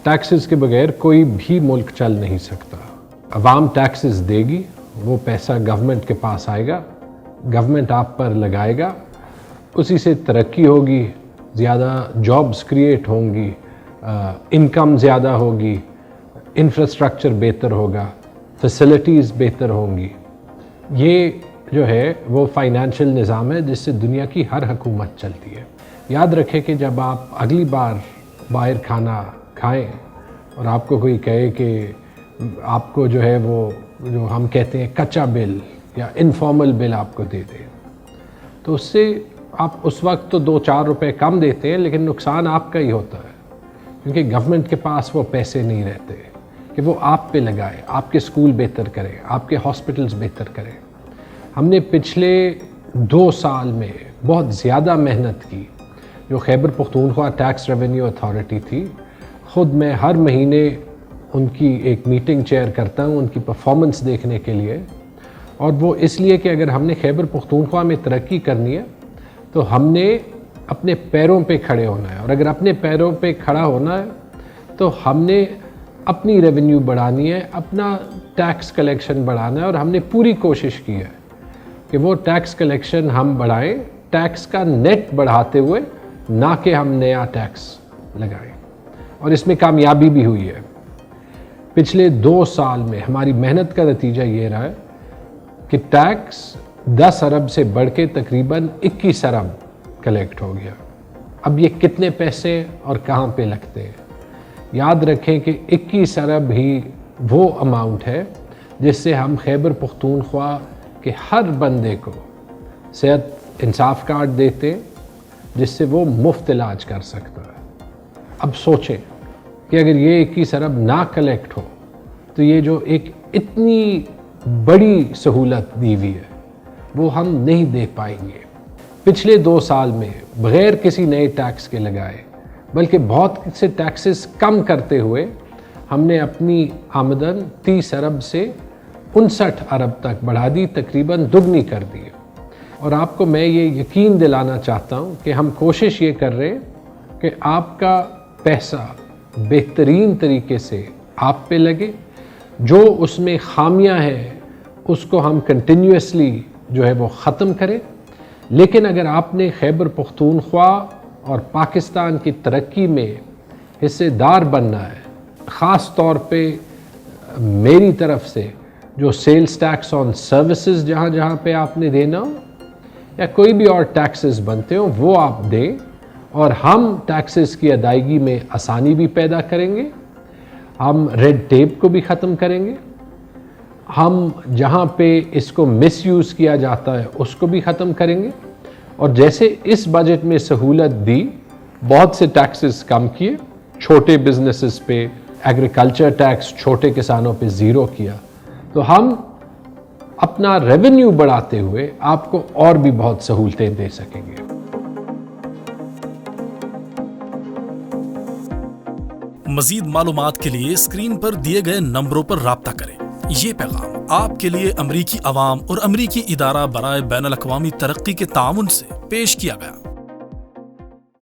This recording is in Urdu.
ٹیکسز کے بغیر کوئی بھی ملک چل نہیں سکتا. عوام ٹیکسز دے گی, وہ پیسہ گورنمنٹ کے پاس آئے گا, گورنمنٹ آپ پر لگائے گا, اسی سے ترقی ہوگی, زیادہ جابز کریٹ ہوں گی, انکم زیادہ ہوگی, انفراسٹرکچر بہتر ہوگا, فیسلٹیز بہتر ہوں گی. یہ جو ہے وہ فائنینشیل نظام ہے جس سے دنیا کی ہر حکومت چلتی ہے. یاد رکھیں کہ جب آپ اگلی بار باہر کھانا کھائیں اور آپ کو کوئی کہے کہ آپ کو جو ہے وہ جو ہم کہتے ہیں کچا بل یا انفارمل بل آپ کو دے دے, تو اس سے آپ اس وقت تو 2-4 روپے کم دیتے ہیں, لیکن نقصان آپ کا ہی ہوتا ہے, کیونکہ گورنمنٹ کے پاس وہ پیسے نہیں رہتے کہ وہ آپ پہ لگائے, آپ کے اسکول بہتر کرے, آپ کے ہاسپٹلز بہتر کرے. ہم نے پچھلے 2 سال میں بہت زیادہ محنت کی. جو Khyber Pakhtunkhwa tax revenue authority تھی, خود میں ہر مہینے ان کی ایک میٹنگ چیئر کرتا ہوں ان کی پرفارمنس دیکھنے کے لیے, اور وہ اس لیے کہ اگر ہم نے خیبر پختونخوا میں ترقی کرنی ہے تو ہم نے اپنے پیروں پہ کھڑے ہونا ہے, اور اگر اپنے پیروں پہ کھڑا ہونا ہے تو ہم نے اپنی ریونیو بڑھانی ہے, اپنا ٹیکس کلیکشن بڑھانا ہے, اور ہم نے پوری کوشش کی ہے کہ وہ ٹیکس کلیکشن ہم بڑھائیں, ٹیکس کا نیٹ بڑھاتے ہوئے, نہ کہ ہم نیا ٹیکس لگائیں. اور اس میں کامیابی بھی ہوئی ہے. پچھلے 2 سال میں ہماری محنت کا نتیجہ یہ رہا ہے کہ ٹیکس 10 ارب سے بڑھ کے تقریباً 21 ارب کلیکٹ ہو گیا. اب یہ کتنے پیسے اور کہاں پہ لگتے ہیں؟ یاد رکھیں کہ 21 ارب ہی وہ اماؤنٹ ہے جس سے ہم خیبر پختونخوا کے ہر بندے کو صحت انصاف کارڈ دیتے ہیں, جس سے وہ مفت علاج کر سکتا ہے. اب سوچیں کہ اگر یہ 21 ارب نہ کلیکٹ ہو تو یہ جو ایک اتنی بڑی سہولت دی ہوئی ہے وہ ہم نہیں دے پائیں گے. پچھلے 2 سال میں بغیر کسی نئے ٹیکس کے لگائے بلکہ بہت سے ٹیکسز کم کرتے ہوئے ہم نے اپنی آمدن 30 ارب سے 59 ارب تک بڑھا دی, تقریباً دگنی کر دی. اور آپ کو میں یہ یقین دلانا چاہتا ہوں کہ ہم کوشش یہ کر رہے ہیں کہ آپ کا پیسہ بہترین طریقے سے آپ پہ لگے. جو اس میں خامیاں ہیں اس کو ہم کنٹینیوسلی جو ہے وہ ختم کریں. لیکن اگر آپ نے خیبر پختونخوا اور پاکستان کی ترقی میں حصے دار بننا ہے, خاص طور پہ میری طرف سے جو سیلز ٹیکس آن سروسز جہاں جہاں پہ آپ نے دینا ہو, یا کوئی بھی اور ٹیکسز بنتے ہوں وہ آپ دیں, اور ہم ٹیکسز کی ادائیگی میں آسانی بھی پیدا کریں گے. ہم ریڈ ٹیپ کو بھی ختم کریں گے. ہم جہاں پہ اس کو مس یوز کیا جاتا ہے اس کو بھی ختم کریں گے. اور جیسے اس بجٹ میں سہولت دی, بہت سے ٹیکسز کم کیے, چھوٹے بزنسز پہ ایگریکلچر ٹیکس چھوٹے کسانوں پہ 0 کیا, تو ہم اپنا ریونیو بڑھاتے ہوئے آپ کو اور بھی بہت سہولتیں دے سکیں گے. مزید معلومات کے لیے اسکرین پر دیے گئے نمبروں پر رابطہ کریں. یہ پیغام آپ کے لیے امریکی عوام اور امریکی ادارہ برائے بین الاقوامی ترقی کے تعاون سے پیش کیا گیا.